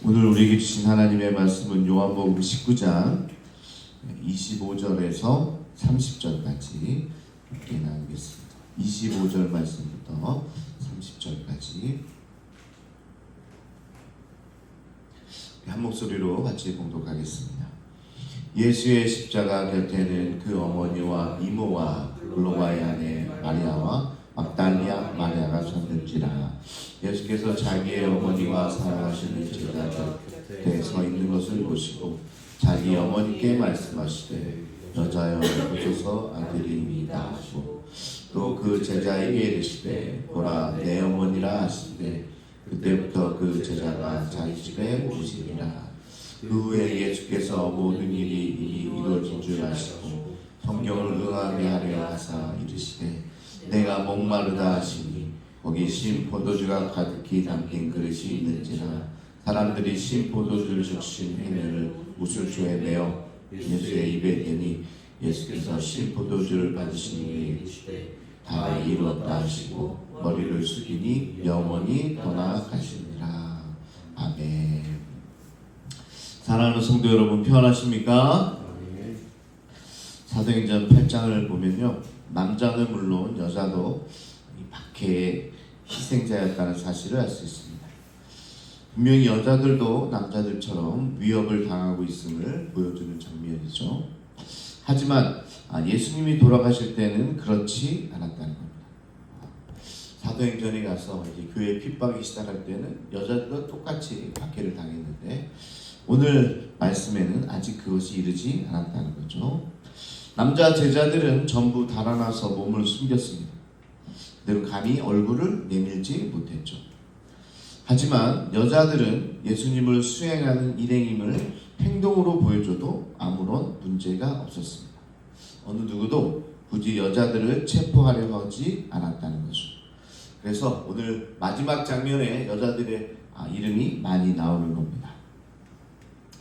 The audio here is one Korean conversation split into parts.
오늘 우리에게 주신 하나님의 말씀은 요한복음 19장 25절에서 30절까지 함께 나누겠습니다. 25절 말씀부터 30절까지 한 목소리로 같이 봉독하겠습니다. 예수의 십자가 곁에는 그 어머니와 이모와 글로바의 아내 마리아와 막달리아 마리아가 섰는지라. 예수께서 자기의 어머니와 사랑하시는 제자 곁에 서 있는 것을 보시고 자기 어머니께 말씀하시되 여자여 보소서 아들이니이다 하시고 또 그 제자에게 이르시되 보라 내 어머니라 하시되 그때부터 그 제자가 자기 집에 오시니라. 그 후에 예수께서 모든 일이 이미 이루어진 줄 아시고 성경을 응하게 하려 하사 이르시되 내가 목마르다 하시니 거기 신 포도주가 가득히 담긴 그릇이 있는지라. 사람들이 신 포도주를 적신 해면을 무술초에 메어 예수의 입에 대니 예수께서 신 포도주를 받으시니 이르시되 다 이루었다 하시고 머리를 숙이니 영원히 떠나가시니라. 아멘. 사랑하는 성도 여러분, 평안하십니까? 사도행전 8장을 보면요, 남자는 물론 여자도 이 박해의 희생자였다는 사실을 알 수 있습니다. 분명히 여자들도 남자들처럼 위협을 당하고 있음을 보여주는 장면이죠. 하지만 예수님이 돌아가실 때는 그렇지 않았다는 겁니다. 사도행전에 가서 이제 교회 핍박이 시작할 때는 여자들도 똑같이 박해를 당했는데 오늘 말씀에는 아직 그것이 이르지 않았다는 거죠. 남자 제자들은 전부 달아나서 몸을 숨겼습니다. 그대로 감히 얼굴을 내밀지 못했죠. 하지만 여자들은 예수님을 수행하는 일행임을 행동으로 보여줘도 아무런 문제가 없었습니다. 어느 누구도 굳이 여자들을 체포하려 하지 않았다는 거죠. 그래서 오늘 마지막 장면에 여자들의 이름이 많이 나오는 겁니다.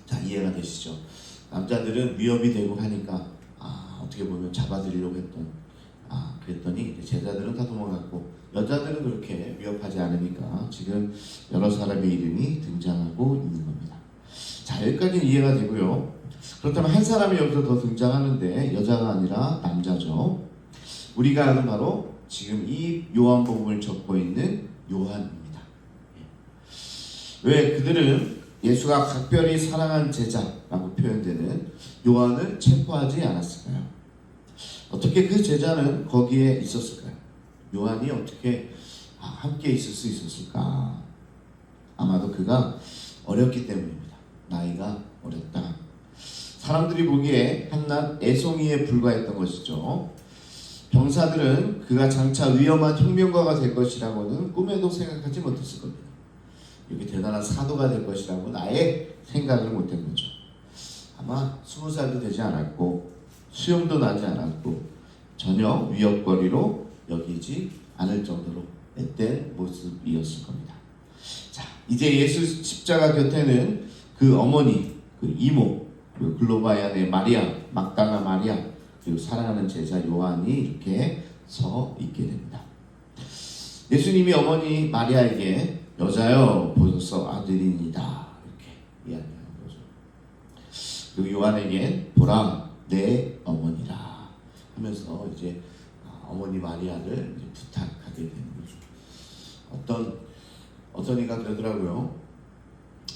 자, 이해가 되시죠? 남자들은 위협이 되고 하니까 어떻게 보면 잡아들이려고 그랬더니 제자들은 다 도망갔고 여자들은 그렇게 위협하지 않으니까 지금 여러 사람의 이름이 등장하고 있는 겁니다. 자, 여기까지는 이해가 되고요. 그렇다면 한 사람이 여기서 더 등장하는데 여자가 아니라 남자죠. 우리가 아는 바로 지금 이 요한복음을 적고 있는 요한입니다. 왜 그들은 예수가 각별히 사랑한 제자라고 표현되는 요한을 체포하지 않았을까요? 어떻게 그 제자는 거기에 있었을까요? 요한이 어떻게 함께 있을 수 있었을까? 아마도 그가 어렸기 때문입니다. 나이가 어렸다. 사람들이 보기에 한낱 애송이에 불과했던 것이죠. 병사들은 그가 장차 위험한 혁명가가 될 것이라고는 꿈에도 생각하지 못했을 겁니다. 이렇게 대단한 사도가 될 것이라고는 아예 생각을 못한 거죠. 아마 20살도 되지 않았고 수염도 나지 않았고 전혀 위협거리로 여기지 않을 정도로 앳된 모습이었을 겁니다. 자, 이제 예수 십자가 곁에는 그 어머니, 그 이모, 그리고 글로바의 아내 마리아, 막달라 마리아, 그리고 사랑하는 제자 요한이 이렇게 서 있게 됩니다. 예수님이 어머니 마리아에게 여자여 보소서 아들이니이다 이렇게 이야기하는 거죠. 그리고 요한에게 보라 내 어머니라 하면서 이제 어머니 마리아를 이제 부탁하게 되는 거죠. 어떤 이가 그러더라고요.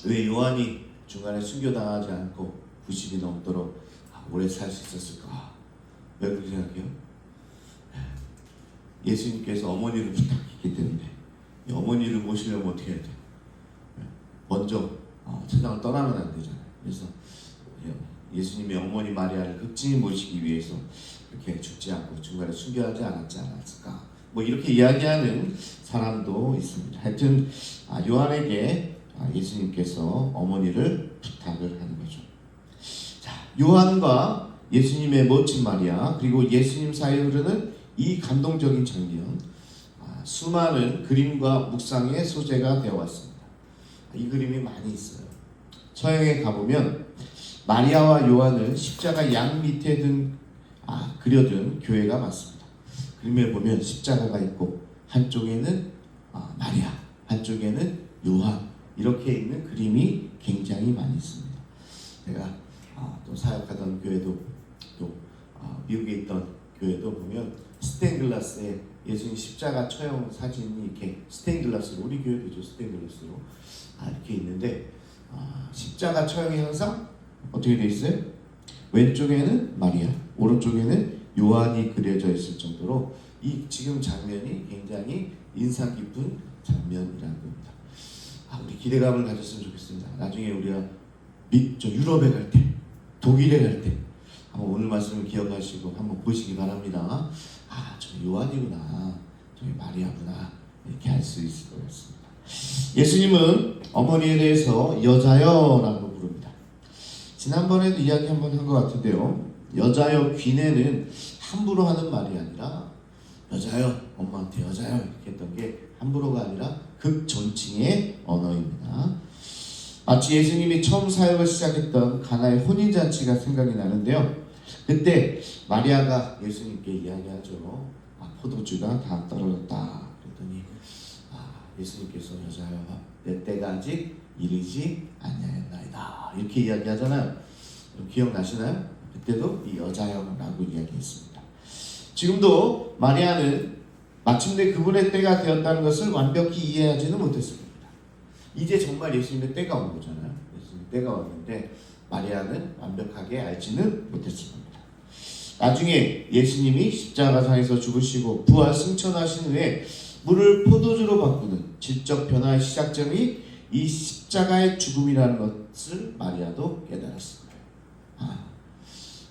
왜 요한이 중간에 순교당하지 않고 90이 넘도록 오래 살 수 있었을까? 왜 그렇게 생각해요? 예수님께서 어머니를 부탁했기 때문에 어머니를 모시려면 어떻게 해야 돼? 먼저 세상을 떠나면 안 되잖아요. 그래서 예수님의 어머니 마리아를 극진히 모시기 위해서 이렇게 죽지 않고 중간에 순교하지 않았을까? 뭐 이렇게 이야기하는 사람도 있습니다. 하여튼 요한에게 예수님께서 어머니를 부탁을 하는 거죠. 자, 요한과 예수님의 멋진 마리아 그리고 예수님 사이에 흐르는 이 감동적인 장면, 수많은 그림과 묵상의 소재가 되어 왔습니다. 이 그림이 많이 있어요. 서양에 가보면 마리아와 요한을 십자가 양 밑에 그려둔 교회가 많습니다. 그림에 보면 십자가가 있고 한쪽에는 마리아, 한쪽에는 요한 이렇게 있는 그림이 굉장히 많이 있습니다. 제가 또 사역하던 교회도 또 미국에 있던 교회도 보면 스테인글라스에 예수님 십자가 처형 사진이 이렇게 스테인글라스로, 우리 교회도죠, 스테인글라스로 이렇게 있는데 십자가 처형의 형상 어떻게 되어 있어요? 왼쪽에는 마리아, 오른쪽에는 요한이 그려져 있을 정도로 이 지금 장면이 굉장히 인상 깊은 장면이라는 겁니다. 우리 기대감을 가졌으면 좋겠습니다. 나중에 우리가 유럽에 갈 때, 독일에 갈 때 한번 오늘 말씀을 기억하시고 한번 보시기 바랍니다. 저 요한이구나, 저기 마리아구나, 이렇게 알 수 있을 것 같습니다. 예수님은 어머니에 대해서 여자여라고 부릅니다. 지난번에도 이야기 한번 한 것 같은데요. 여자여 귀내는 함부로 하는 말이 아니라 여자여, 엄마한테 여자여 이렇게 했던 게 함부로가 아니라 극존칭의 언어입니다. 마치 예수님이 처음 사역을 시작했던 가나의 혼인잔치가 생각이 나는데요. 그때 마리아가 예수님께 이야기하죠. 포도주가 다 떨어졌다. 그랬더니 예수님께서 여자여, 내 때가 아직 이르지 아니하였나이다, 이렇게 이야기하잖아요. 기억나시나요? 그때도 이 여자여라고 이야기했습니다. 지금도 마리아는 마침내 그분의 때가 되었다는 것을 완벽히 이해하지는 못했을 겁니다. 이제 정말 예수님의 때가 온 거잖아요. 예수님의 때가 왔는데 마리아는 완벽하게 알지는 못했을 겁니다. 나중에 예수님이 십자가상에서 죽으시고 부활 승천하신 후에 물을 포도주로 바꾸는 질적 변화의 시작점이 이 십자가의 죽음이라는 것을 마리아도 깨달았을 거예요.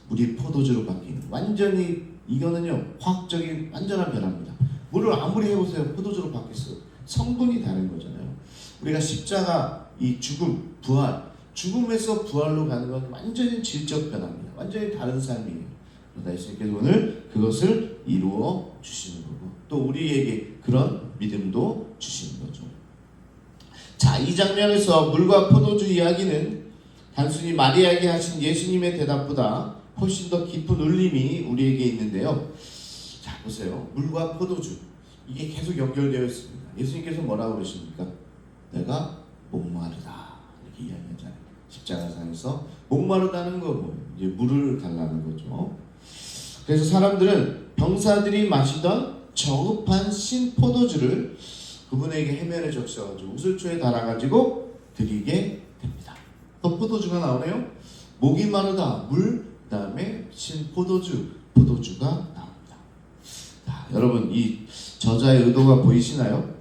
물이 포도주로 바뀌는, 완전히 이거는요 화학적인 완전한 변화입니다. 물을 아무리 해보세요, 포도주로 바뀌었어요. 성분이 다른 거잖아요. 우리가 십자가, 이 죽음, 부활, 죽음에서 부활로 가는 건 완전히 질적 변화입니다. 완전히 다른 삶이에요. 그러나 예수님께서 오늘 그것을 이루어 주시는 거고, 또 우리에게 그런 믿음도 주시는 거죠. 자, 이 장면에서 물과 포도주 이야기는 단순히 마리아에게 하신 예수님의 대답보다 훨씬 더 깊은 울림이 우리에게 있는데요. 자, 보세요. 물과 포도주, 이게 계속 연결되어 있습니다. 예수님께서 뭐라고 그러십니까? 내가 목마르다, 이렇게 이야기하잖아요. 십자가상에서 목마르다는 거고 이제 물을 달라는 거죠. 그래서 사람들은 병사들이 마시던 저급한 신포도주를 그분에게 해면에 적셔가지고 우슬초에 달아가지고 드리게 됩니다. 또 포도주가 나오네요. 목이 마르다, 물, 그 다음에 신포도주, 포도주가 나옵니다. 자, 여러분, 이 저자의 의도가 보이시나요?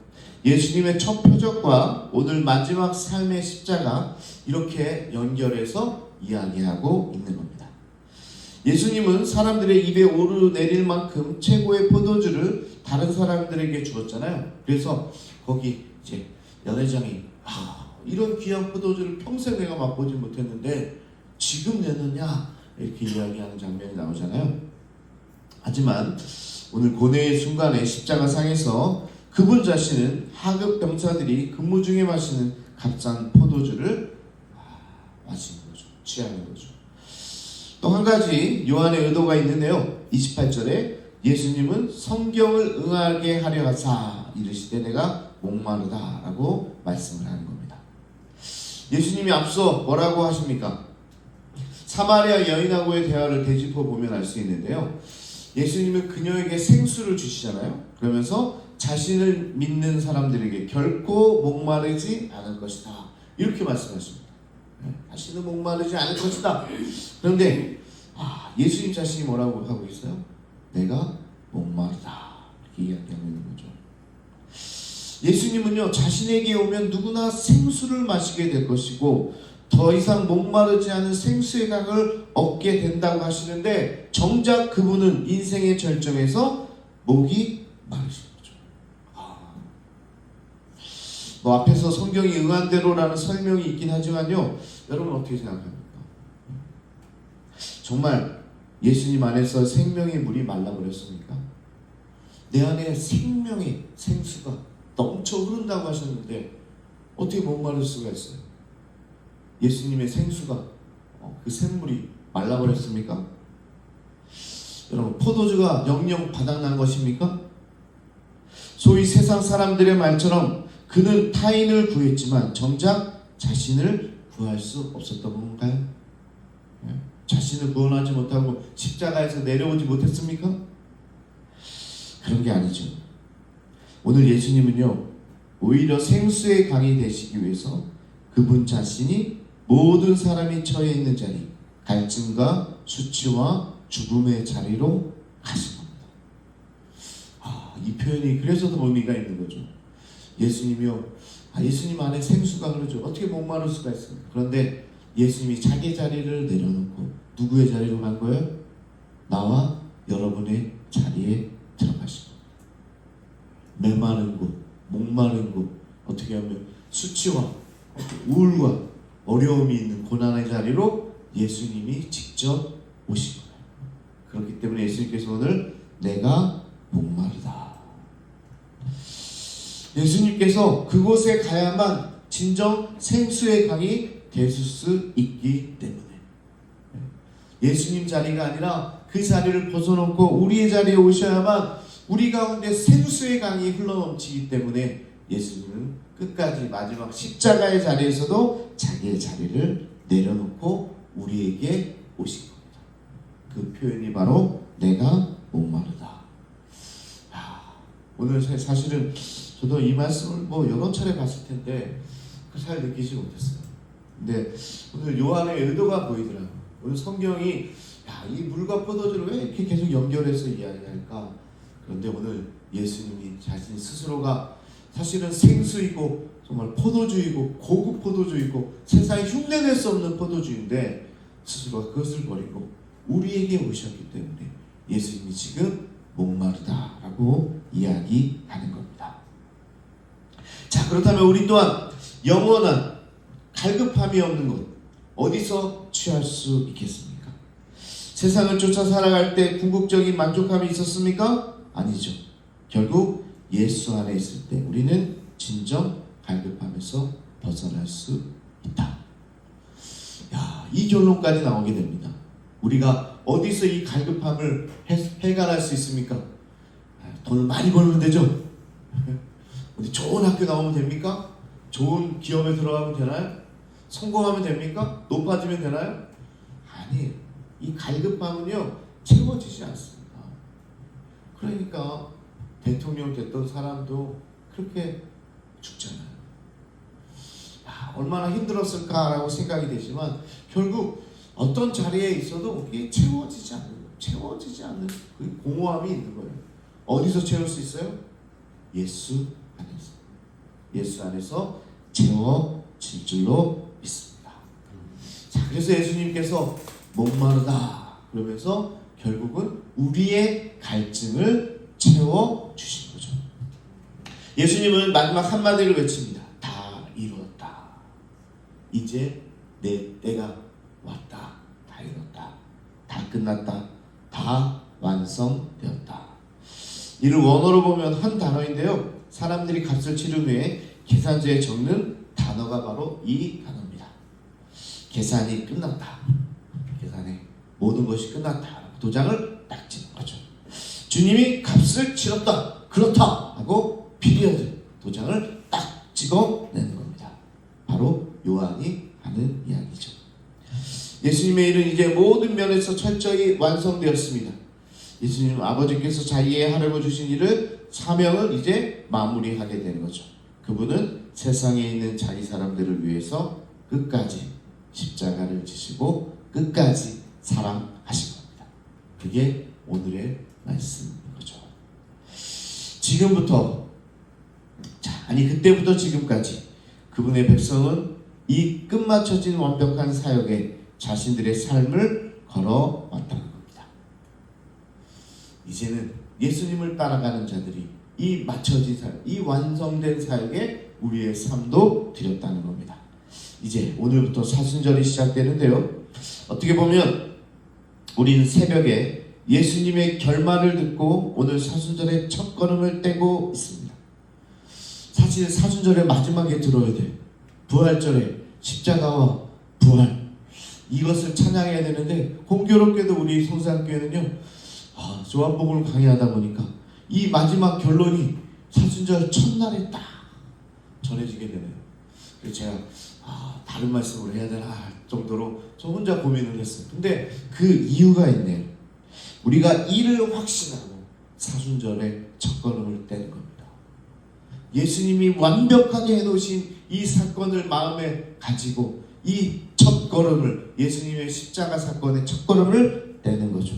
예수님의 첫 표적과 오늘 마지막 삶의 십자가, 이렇게 연결해서 이야기하고 있는 겁니다. 예수님은 사람들의 입에 오르내릴 만큼 최고의 포도주를 다른 사람들에게 주었잖아요. 그래서 거기 이제 연회장이 이런 귀한 포도주를 평생 내가 맛보지 못했는데 지금 내느냐, 이렇게 이야기하는 장면이 나오잖아요. 하지만 오늘 고뇌의 순간에 십자가상에서 그분 자신은 하급 병사들이 근무 중에 마시는 값싼 포도주를 마시는 거죠. 취하는 거죠. 또 한 가지 요한의 의도가 있는데요. 28절에 예수님은 성경을 응하게 하려 하사 이르시되 내가 목마르다 라고 말씀을 하는 겁니다. 예수님이 앞서 뭐라고 하십니까? 사마리아 여인하고의 대화를 되짚어 보면 알 수 있는데요. 예수님은 그녀에게 생수를 주시잖아요. 그러면서 자신을 믿는 사람들에게 결코 목마르지 않을 것이다, 이렇게 말씀하십니다. 다시는 목마르지 않을 것이다. 그런데 예수님 자신이 뭐라고 하고 있어요? 내가 목마르다, 이렇게 이야기하고 있는 거죠. 예수님은요, 자신에게 오면 누구나 생수를 마시게 될 것이고 더 이상 목마르지 않은 생수의 강을 얻게 된다고 하시는데, 정작 그분은 인생의 절정에서 목이 마르신 거죠. 뭐 앞에서 성경이 응한 대로라는 설명이 있긴 하지만요, 여러분 어떻게 생각합니까? 정말 예수님 안에서 생명의 물이 말라버렸습니까? 내 안에 생명의 생수가 넘쳐 흐른다고 하셨는데 어떻게 목마를 수가 있어요? 예수님의 생수가, 그 샘물이 말라버렸습니까? 여러분, 포도주가 영영 바닥난 것입니까? 소위 세상 사람들의 말처럼 그는 타인을 구했지만 정작 자신을 구할 수 없었던 건가요? 자신을 구원하지 못하고 십자가에서 내려오지 못했습니까? 그런 게 아니죠. 오늘 예수님은요, 오히려 생수의 강이 되시기 위해서 그분 자신이 모든 사람이 처해 있는 자리, 갈증과 수치와 죽음의 자리로 가신 겁니다. 이 표현이 그래서 더 의미가 있는 거죠. 예수님이요, 예수님 안에 생수가 흐르죠. 어떻게 목마를 수가 있습니까? 그런데 예수님이 자기 자리를 내려놓고 누구의 자리로 간 거예요? 나와 여러분의 자리에 들어가신 겁니다. 메마른 곳, 목마른 곳, 어떻게 하면 수치와 우울과 어려움이 있는 고난의 자리로 예수님이 직접 오신 거예요. 그렇기 때문에 예수님께서 오늘 내가 목마르다. 예수님께서 그곳에 가야만 진정 생수의 강이 되실 수 있기 때문에, 예수님 자리가 아니라 그 자리를 벗어놓고 우리의 자리에 오셔야만 우리 가운데 생수의 강이 흘러넘치기 때문에 예수님은 끝까지 마지막 십자가의 자리에서도 자기의 자리를 내려놓고 우리에게 오신 겁니다. 그 표현이 바로 내가 목마르다. 오늘 사실은 저도 이 말씀을 여러 차례 봤을 텐데 잘 느끼지 못했어요. 근데 오늘 요한의 의도가 보이더라고요. 오늘 성경이 이 물과 포도주를 왜 이렇게 계속 연결해서 이야기할까? 그런데 오늘 예수님이 자신 스스로가 사실은 생수이고 정말 포도주이고 고급 포도주이고 세상에 흉내낼 수 없는 포도주인데 스스로가 그것을 버리고 우리에게 오셨기 때문에 예수님이 지금 목마르다라고 이야기하는 겁니다. 자, 그렇다면 우리 또한 영원한 갈급함이 없는 것 어디서 취할 수 있겠습니까? 세상을 쫓아 살아갈 때 궁극적인 만족함이 있었습니까? 아니죠. 결국 예수 안에 있을 때 우리는 진정 갈급함에서 벗어날 수 있다. 이 결론까지 나오게 됩니다. 우리가 어디서 이 갈급함을 해결할 수 있습니까? 돈을 많이 벌면 되죠. 어디 좋은 학교 나오면 됩니까? 좋은 기업에 들어가면 되나요? 성공하면 됩니까? 높아지면 되나요? 아니에요. 이 갈급함은요, 채워지지 않습니다. 그러니까 대통령 됐던 사람도 그렇게 죽잖아요. 얼마나 힘들었을까라고 생각이 되지만 결국 어떤 자리에 있어도 그게 채워지지 않는 그 공허함이 있는 거예요. 어디서 채울 수 있어요? 예수 안에서. 예수 안에서 채워질 줄로 믿습니다. 자, 그래서 예수님께서 목마르다 그러면서 결국은 우리의 갈증을 채워주신 거죠. 예수님은 마지막 한마디를 외칩니다. 다 이루었다. 이제 내 때가 왔다. 다 이뤘다. 다 끝났다. 다 완성되었다. 이를 원어로 보면 한 단어인데요. 사람들이 값을 치른 후에 계산서에 적는 단어가 바로 이 단어입니다. 계산이 끝났다. 계산에 모든 것이 끝났다. 도장을 딱 찍는 거죠. 주님이 값을 치렀다. 그렇다. 하고 피리어드 도장을 딱 찍어내는 겁니다. 바로 요한이 하는 이야기죠. 예수님의 일은 이제 모든 면에서 철저히 완성되었습니다. 예수님 아버지께서 자기의 하려고 주신 일을 사명을 이제 마무리하게 되는 거죠. 그분은 세상에 있는 자기 사람들을 위해서 끝까지 십자가를 지시고 끝까지 사랑하신 겁니다. 그게 오늘의 말씀인 거죠. 지금부터 그때부터 지금까지 그분의 백성은 이 끝마쳐진 완벽한 사역에 자신들의 삶을 걸어왔다는 겁니다. 이제는 예수님을 따라가는 자들이 이 맞춰진 사역, 이 완성된 사역에 우리의 삶도 드렸다는 겁니다. 이제 오늘부터 사순절이 시작되는데요. 어떻게 보면 우리는 새벽에 예수님의 결말을 듣고 오늘 사순절의 첫 걸음을 떼고 있습니다. 사실 사순절의 마지막에 들어야 돼. 부활절에 십자가와 부활, 이것을 찬양해야 되는데 공교롭게도 우리 성산교회는요, 요한복음을 강의하다 보니까 이 마지막 결론이 사순절 첫날에 딱 전해지게 되네요. 그래서 제가 다른 말씀을 해야 되나 정도로 저 혼자 고민을 했어요. 근데 그 이유가 있네요. 우리가 이를 확신하고 사순절에 첫걸음을 떼는 겁니다. 예수님이 완벽하게 해놓으신 이 사건을 마음에 가지고 이 첫걸음을, 예수님의 십자가 사건의 첫걸음을 떼는 거죠.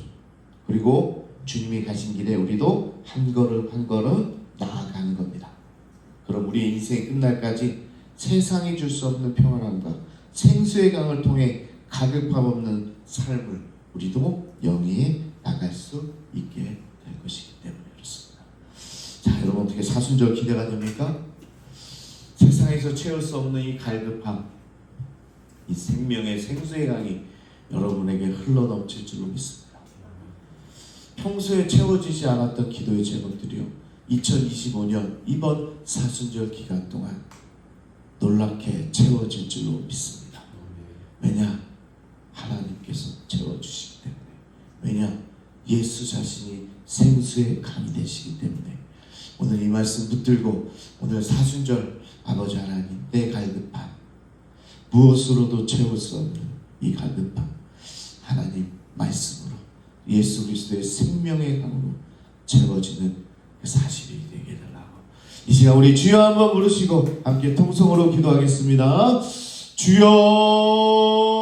그리고 주님이 가신 길에 우리도 한 걸음 한 걸음 나아가는 겁니다. 그럼 우리의 인생이 끝날까지 세상이 줄 수 없는 평안함과 생수의 강을 통해 가급함 없는 삶을 우리도 영위해 나갈 수 있게 될 것이기 때문에 그렇습니다. 자, 여러분 어떻게 사순절 기대가 됩니까? 세상에서 채울 수 없는 이 갈급함, 이 생명의 생수의 강이 여러분에게 흘러넘칠 줄로 믿습니다. 평소에 채워지지 않았던 기도의 제목들이요, 2025년 이번 사순절 기간 동안 놀랍게 채워질 줄로 믿습니다. 왜냐? 하나님께서 채워주시기 때문에. 왜냐? 예수 자신이 생수의 강이 되시기 때문에. 오늘 이 말씀 붙들고 오늘 사순절 아버지 하나님, 내 갈급함, 무엇으로도 채울 수 없는 이 갈급함, 하나님 말씀으로 예수 그리스도의 생명의 강으로 채워지는 그 사실이 되게 달라고. 이 시간 우리 주여 한번 부르시고 함께 통성으로 기도하겠습니다. 주여